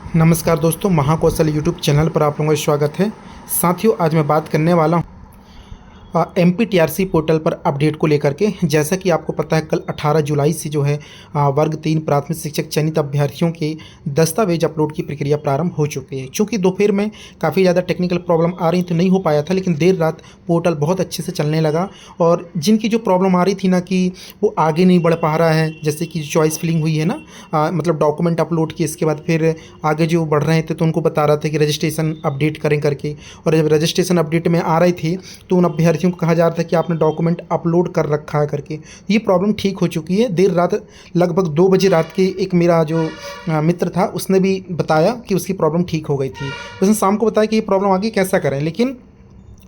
नमस्कार दोस्तों, Mahakaushal YouTube channel पर आप लोगों का स्वागत है। साथियों, आज मैं बात करने वाला हूँ MPTRC पोर्टल पर अपडेट को लेकर के। जैसा कि आपको पता है, कल 18 जुलाई से जो है वर्ग 3 प्राथमिक शिक्षक चयनित अभ्यर्थियों के दस्तावेज अपलोड की प्रक्रिया प्रारंभ हो चुकी है। चूँकि दोपहर में काफ़ी ज़्यादा टेक्निकल प्रॉब्लम आ रही तो नहीं हो पाया था, लेकिन देर रात पोर्टल बहुत अच्छे से चलने लगा। और जिनकी जो प्रॉब्लम आ रही थी ना कि वो आगे नहीं बढ़ पा रहा है, जैसे कि चॉइस फिलिंग हुई है ना, मतलब डॉक्यूमेंट अपलोड किए, इसके बाद फिर आगे जो बढ़ रहे थे तो उनको बता रहा था कि रजिस्ट्रेशन अपडेट करें करके। और जब रजिस्ट्रेशन अपडेट में आ रहे थे तो उन अभ्यर्थियों को कहा जा रहा था कि आपने डॉक्यूमेंट अपलोड कर रखा है करके। ये प्रॉब्लम ठीक हो चुकी है। देर रात लगभग 2 बजे रात के एक मेरा जो मित्र था उसने भी बताया कि उसकी प्रॉब्लम ठीक हो गई थी। उसने शाम को बताया कि ये प्रॉब्लम आगे कैसा करें, लेकिन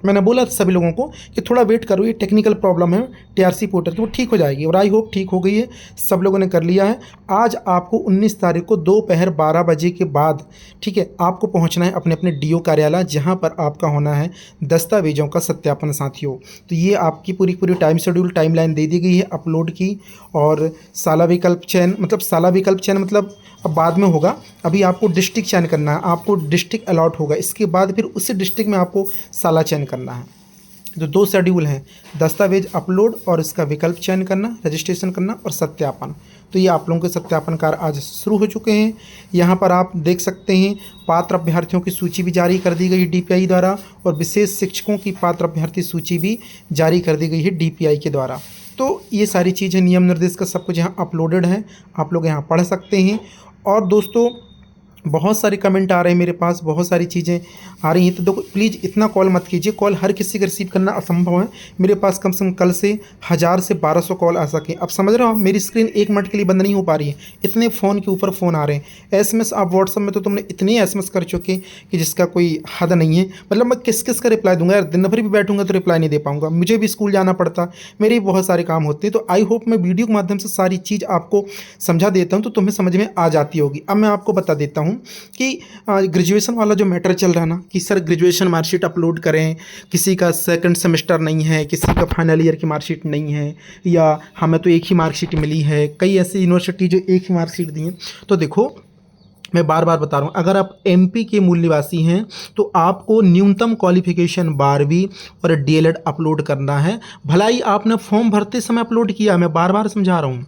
मैंने बोला सभी लोगों को कि थोड़ा वेट करो, ये टेक्निकल प्रॉब्लम है TRC पोर्टल की, वो ठीक हो जाएगी। और आई होप ठीक हो गई है, सब लोगों ने कर लिया है। आज आपको 19 तारीख को दोपहर 12 बजे के बाद, ठीक है, आपको पहुंचना है अपने अपने DO कार्यालय, जहां पर आपका होना है दस्तावेजों का सत्यापन। साथियों, तो ये आपकी पूरी पूरी टाइम शेड्यूल टाइमलाइन दे दी गई है अपलोड की। और साला विकल्प चयन मतलब अब बाद में होगा। अभी आपको डिस्ट्रिक्ट चयन करना है, आपको डिस्ट्रिक्ट अलॉट होगा, इसके बाद फिर उसी डिस्ट्रिक्ट में आपको साला चयन करना है। तो 2 शेड्यूल हैं, दस्तावेज अपलोड और इसका विकल्प चयन करना, रजिस्ट्रेशन करना और सत्यापन। तो ये आप लोगों के सत्यापन कार्य आज शुरू हो चुके हैं। यहाँ पर आप देख सकते हैं पात्र अभ्यर्थियों की सूची भी जारी कर दी गई DPI द्वारा, और विशेष शिक्षकों की पात्र अभ्यर्थी सूची भी जारी कर दी गई है DPI के द्वारा। तो ये सारी चीज़ें, नियम निर्देश का सब कुछ यहाँ अपलोडेड है, आप लोग यहाँ पढ़ सकते हैं। और दोस्तों, बहुत सारे कमेंट आ रहे हैं मेरे पास, बहुत सारी चीज़ें आ रही हैं। तो देखो, प्लीज़ इतना कॉल मत कीजिए, कॉल हर किसी का रिसीव करना असंभव है। मेरे पास कम से कम कल से 1000 से 1200 कॉल आ सकें। अब समझ रहे हो, मेरी स्क्रीन 1 मिनट के लिए बंद नहीं हो पा रही है, इतने फ़ोन के ऊपर फ़ोन आ रहे हैं। SMS आप व्हाट्सअप में तो तुमने इतने SMS कर चुके कि जिसका कोई हद नहीं है। मतलब मैं किस किस का रिप्लाई दूंगा यार, दिन भर भी बैठूंगा तो रिप्लाई नहीं दे पाऊंगा, मुझे भी स्कूल जाना पड़ता, मेरे भी बहुत सारे काम होते हैं। तो आई होप मैं वीडियो के माध्यम से सारी चीज़ आपको समझा देता हूँ तो तुम्हें समझ में आ जाती होगी। अब मैं आपको बता देता हूँ कि ग्रेजुएशन वाला जो मैटर चल रहा है ना, कि सर ग्रेजुएशन मार्कशीट अपलोड करें, किसी का सेकंड सेमेस्टर नहीं है, किसी का फाइनल ईयर की मार्कशीट नहीं है, या हमें तो एक ही मार्कशीट मिली है। कई ऐसी यूनिवर्सिटी जो एक ही मार्कशीट दी हैं। तो देखो, मैं बार बार बता रहा हूँ, अगर आप MP के मूल निवासी हैं तो आपको न्यूनतम क्वालिफिकेशन 12वीं और DLED अपलोड करना है। भलाई आपने फॉर्म भरते समय अपलोड किया, मैं बार बार समझा रहा हूँ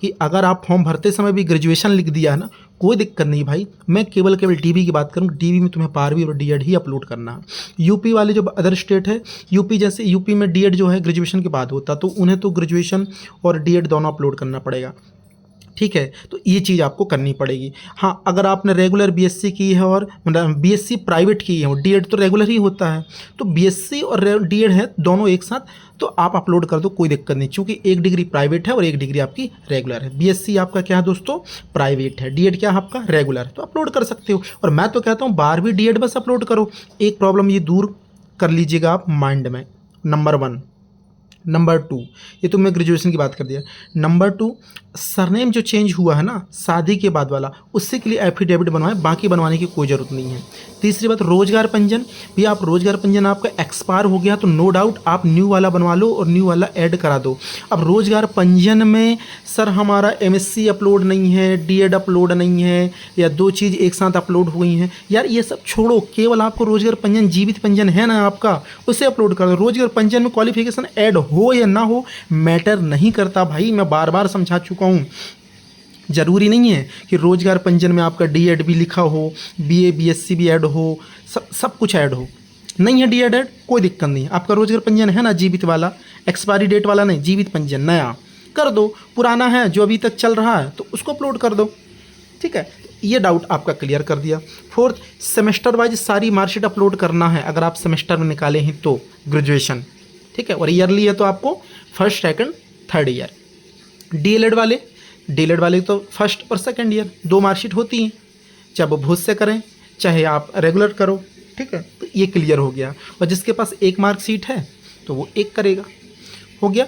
कि अगर आप फॉर्म भरते समय भी ग्रेजुएशन लिख दिया है ना, कोई दिक्कत नहीं भाई। मैं केवल DB की बात करूँ, DB में तुम्हें 12वीं और DED ही अपलोड करना है। UP वाले जो अदर स्टेट है, UP जैसे UP में DED जो है ग्रेजुएशन के बाद होता, तो उन्हें तो ग्रेजुएशन और DED दोनों अपलोड करना पड़ेगा, ठीक है। तो ये चीज़ आपको करनी पड़ेगी। हाँ, अगर आपने रेगुलर BSc की है और मतलब BSc प्राइवेट की है, और DED तो रेगुलर ही होता है, तो BSc और DED है दोनों एक साथ, तो आप अपलोड कर दो, कोई दिक्कत नहीं। क्योंकि एक डिग्री प्राइवेट है और एक डिग्री आपकी रेगुलर है। BSc आपका क्या है दोस्तों, प्राइवेट है, DED क्या है आपका रेगुलर है, तो अपलोड कर सकते हो। और मैं तो कहता हूँ 12वीं DED बस अपलोड करो। एक प्रॉब्लम ये दूर कर लीजिएगा आप माइंड में, नंबर 1। नंबर 2, ये तो मैं ग्रेजुएशन की बात कर दिया। नंबर 2, सरनेम जो चेंज हुआ है ना शादी के बाद वाला, उससे के लिए एफिडेविट बनवाएं, बाकी बनवाने की कोई ज़रूरत नहीं है। तीसरी बात, रोजगार पंजीयन भी, आप रोजगार पंजीयन आपका एक्सपायर हो गया तो नो डाउट आप न्यू वाला बनवा लो और न्यू वाला ऐड करा दो। अब रोजगार पंजीयन में सर हमारा MSc अपलोड नहीं है, DED अपलोड नहीं है, या 2 चीज़ एक साथ अपलोड हुई हैं, यार ये सब छोड़ो। केवल आपको रोजगार पंजीयन, जीवित पंजीयन है ना आपका, उसे अपलोड कर दो। रोजगार पंजीयन में क्वालिफिकेशन ऐड हो या ना हो मैटर नहीं करता भाई, मैं बार बार समझा चुका हूँ। ज़रूरी नहीं है कि रोजगार पंजीयन में आपका DED भी लिखा हो, BA BSc भी ऐड हो, सब कुछ ऐड हो। नहीं है DED ऐड, कोई दिक्कत नहीं। आपका रोजगार पंजीयन है ना जीवित वाला, एक्सपायरी डेट वाला नहीं, जीवित पंजीयन नया कर दो। पुराना है जो अभी तक चल रहा है तो उसको अपलोड कर दो, ठीक है। ये डाउट आपका क्लियर कर दिया। 4th, सेमेस्टर वाइज सारी मार्कशीट अपलोड करना है अगर आप सेमेस्टर में निकाले हैं तो ग्रेजुएशन, ठीक है। और ईयरली है तो आपको 1st, 2nd, 3rd year. DLED वाले तो 1st और 2nd ईयर 2 मार्कशीट होती हैं, चाहे वो भूत से करें चाहे आप रेगुलर करो, ठीक है। तो ये क्लियर हो गया। और जिसके पास 1 मार्कशीट है तो वो 1 करेगा, हो गया।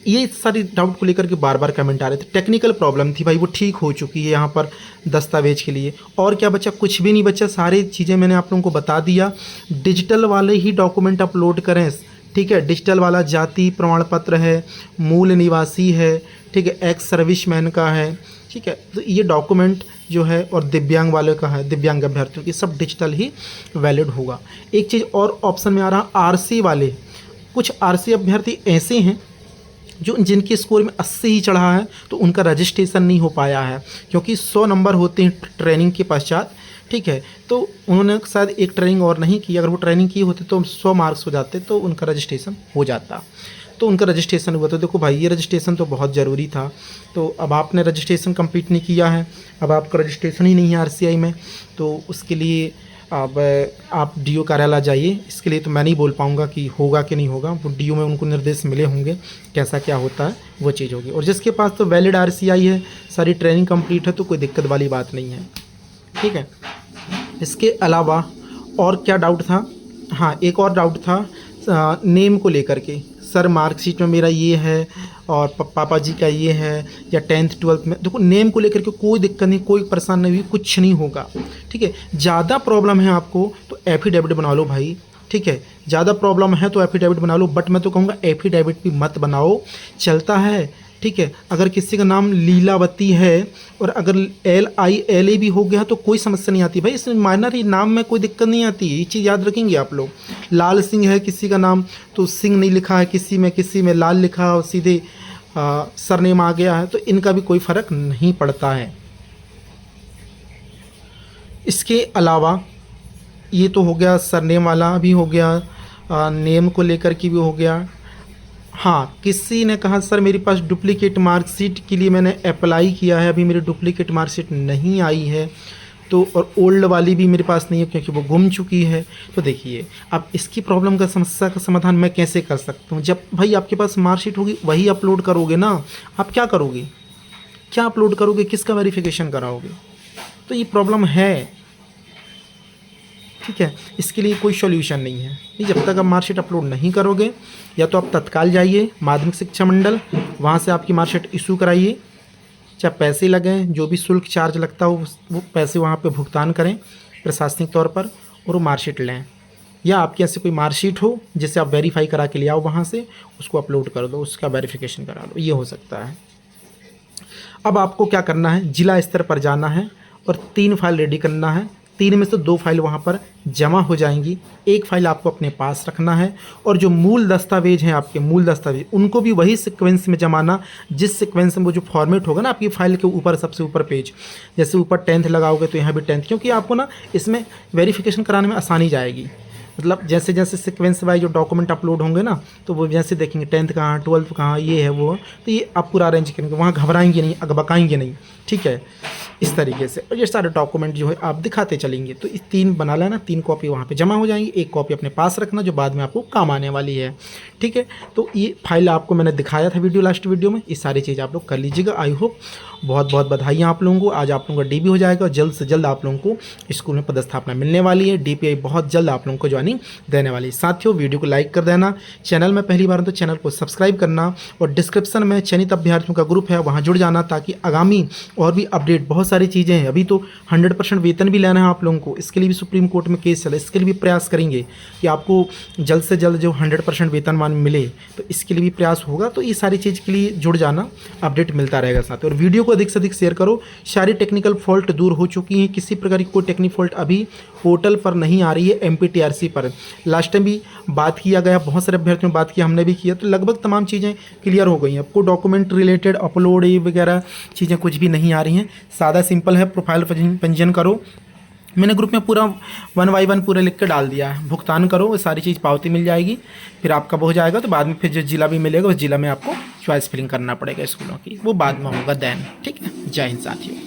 ये सारी डाउट को लेकर के बार बार कमेंट आ रहे थे। टेक्निकल प्रॉब्लम थी भाई, वो ठीक हो चुकी है यहाँ पर दस्तावेज के लिए। और क्या बचा, कुछ भी नहीं बचा, सारी चीज़ें मैंने आप लोगों को बता दिया। डिजिटल वाले ही डॉक्यूमेंट अपलोड करें, ठीक है। डिजिटल वाला जाति प्रमाण पत्र है, मूल निवासी है, ठीक है, एक्स सर्विसमैन का है, ठीक है। तो ये डॉक्यूमेंट जो है और दिव्यांग वाले का है, दिव्यांग अभ्यर्थियों की सब डिजिटल ही वैलिड होगा। एक चीज़ और ऑप्शन में आ रहा, आरसी वाले, कुछ आरसी अभ्यर्थी ऐसे हैं जो जिनके स्कोर में 80 ही चढ़ा है, तो उनका रजिस्ट्रेशन नहीं हो पाया है, क्योंकि 100 नंबर होते हैं ट्रेनिंग के पश्चात, ठीक है। तो उन्होंने शायद एक ट्रेनिंग और नहीं की, अगर वो ट्रेनिंग की होती तो 100 मार्क्स हो जाते, तो उनका रजिस्ट्रेशन हो जाता। तो उनका रजिस्ट्रेशन हुआ। तो देखो भाई, ये रजिस्ट्रेशन तो बहुत ज़रूरी था। तो अब आपने रजिस्ट्रेशन कंप्लीट नहीं किया है, अब आपका रजिस्ट्रेशन ही नहीं है आरसीआई में, तो उसके लिए अब आप डीओ कार्यालय जाइए। इसके लिए तो मैं नहीं बोल पाऊँगा कि होगा कि नहीं होगा, वो डीओ में उनको निर्देश मिले होंगे, कैसा क्या होता है वो चीज़ होगी। और जिसके पास तो वैलिड आरसीआई है, सारी ट्रेनिंग कंप्लीट है, तो कोई दिक्कत वाली बात नहीं है, ठीक है। इसके अलावा और क्या डाउट था? हाँ, एक और डाउट था नेम को लेकर के। सर मार्कशीट में मेरा ये है और पापा जी का ये है, या 10th 12th में। देखो, नेम को लेकर के कोई दिक्कत नहीं, कोई परेशान नहीं हुई, कुछ नहीं होगा, ठीक है। ज़्यादा प्रॉब्लम है आपको तो एफिडेविट बना लो भाई, ठीक है। ज़्यादा प्रॉब्लम है तो एफिडेविट बना लो, बट मैं तो कहूँगा एफिडेविट भी मत बनाओ, चलता है, ठीक है। अगर किसी का नाम लीलावती है और अगर LILA भी हो गया तो कोई समस्या नहीं आती भाई, इसमें माइनर ही नाम में कोई दिक्कत नहीं आती, ये चीज़ याद रखेंगे आप लोग। लाल सिंह है किसी का नाम, तो सिंह नहीं लिखा है किसी में लाल लिखा और सीधे सरनेम आ गया है, तो इनका भी कोई फ़र्क नहीं पड़ता है। इसके अलावा ये तो हो गया, सरनेम वाला भी हो गया, नेम को लेकर के भी हो गया। हाँ, किसी ने कहा सर मेरे पास डुप्लीकेट मार्कशीट के लिए मैंने अप्लाई किया है, अभी मेरी डुप्लीकेट मार्कशीट नहीं आई है, तो और ओल्ड वाली भी मेरे पास नहीं है क्योंकि वो गुम चुकी है। तो देखिए, अब इसकी प्रॉब्लम का समस्या का समाधान मैं कैसे कर सकता हूँ? जब भाई आपके पास मार्कशीट होगी वही अपलोड करोगे ना, आप क्या करोगे, क्या अपलोड करोगे, किसका वेरिफिकेशन कराओगे? तो ये प्रॉब्लम है, ठीक है। इसके लिए कोई सॉल्यूशन नहीं है, नहीं, जब तक आप मार्कशीट अपलोड नहीं करोगे, या तो आप तत्काल जाइए माध्यमिक शिक्षा मंडल, वहाँ से आपकी मार्कशीट इशू कराइए, चाहे पैसे लगें, जो भी शुल्क चार्ज लगता हो वो पैसे वहाँ पे भुगतान करें प्रशासनिक तौर पर, और वो मार्कशीट लें। या आपके यहाँ से कोई मार्कशीट हो जिसे आप वेरीफाई करा के ले आओ, वहाँ से उसको अपलोड कर दो, उसका वेरिफिकेशन करा लो, ये हो सकता है। अब आपको क्या करना है, जिला स्तर पर जाना है और 3 फाइल रेडी करना है। 3 में से 2 फाइल वहाँ पर जमा हो जाएंगी, 1 फाइल आपको अपने पास रखना है, और जो मूल दस्तावेज हैं आपके मूल दस्तावेज, उनको भी वही सीक्वेंस में जमाना जिस सीक्वेंस में वो जो फॉर्मेट होगा ना आपकी फाइल के ऊपर, सबसे ऊपर पेज, जैसे ऊपर 10th लगाओगे तो यहाँ भी 10th, क्योंकि आपको ना इसमें वेरिफिकेशन कराने में आसानी जाएगी। मतलब जैसे जैसे सीक्वेंस वाइज जो डॉक्यूमेंट अपलोड होंगे ना, तो वो जैसे देखेंगे 10th कहाँ, 12th कहाँ, ये है वो, तो ये आप पूरा अरेंज करेंगे, वहाँ घबराएंगे नहीं, अगबकाएंगे नहीं, ठीक है, इस तरीके से। और ये सारे डॉक्यूमेंट जो है आप दिखाते चलेंगे। तो इस 3 बना लेना, 3 कॉपी वहाँ पे जमा हो जाएंगी, 1 कॉपी अपने पास रखना जो बाद में आपको काम आने वाली है, ठीक है। तो ये फाइल आपको मैंने दिखाया था लास्ट वीडियो में, ये सारी चीज़ आप लोग कर लीजिएगा। आई होप, बहुत बहुत बधाइयाँ आप लोगों को, आज आप लोगों का DP हो जाएगा और जल्द से जल्द आप लोगों को स्कूल में पदस्थापना मिलने वाली है। DPI बहुत जल्द आप लोगों को ज्वाइनिंग देने वाली है। साथियों, वीडियो को लाइक कर देना, चैनल में पहली बार तो चैनल को सब्सक्राइब करना, और डिस्क्रिप्शन में चयनित अभ्यर्थियों का ग्रुप है, वहाँ जुड़ जाना, ताकि आगामी और भी अपडेट, बहुत सारी चीज़ें हैं। अभी तो 100% वेतन भी लेना है आप लोगों को, इसके लिए भी सुप्रीम कोर्ट में केस चला, इसके लिए भी प्रयास करेंगे कि आपको जल्द से जल्द जो 100% वेतनमान मिले, तो इसके लिए भी प्रयास होगा। तो ये सारी चीज़ के लिए जुड़ जाना, अपडेट मिलता रहेगा साथ। और वीडियो को अधिक से अधिक शेयर करो। सारी टेक्निकल फॉल्ट दूर हो चुकी हैं, किसी प्रकार की कोई टेक्निकल फॉल्ट अभी पोर्टल पर नहीं आ रही है। MPTRC पर लास्ट टाइम भी बात किया गया, बहुत सारे अभ्यर्थियों ने बात किया, हमने भी किया, तो लगभग तमाम चीज़ें क्लियर हो गई हैं। आपको डॉक्यूमेंट रिलेटेड अपलोड ये वगैरह चीज़ें कुछ भी नहीं आ रही हैं, सादा सिंपल है। प्रोफाइल पंजीयन करो, मैंने ग्रुप में पूरा 1 by 1 पूरा लिख कर डाल दिया है, भुगतान करो, वो सारी चीज़ पावती मिल जाएगी, फिर आपका हो जाएगा। तो बाद में फिर जो जिला भी मिलेगा उस जिला में आपको चॉइस फिलिंग करना पड़ेगा स्कूलों की, वो बाद में होगा देन, ठीक है। जय हिंद साथियों।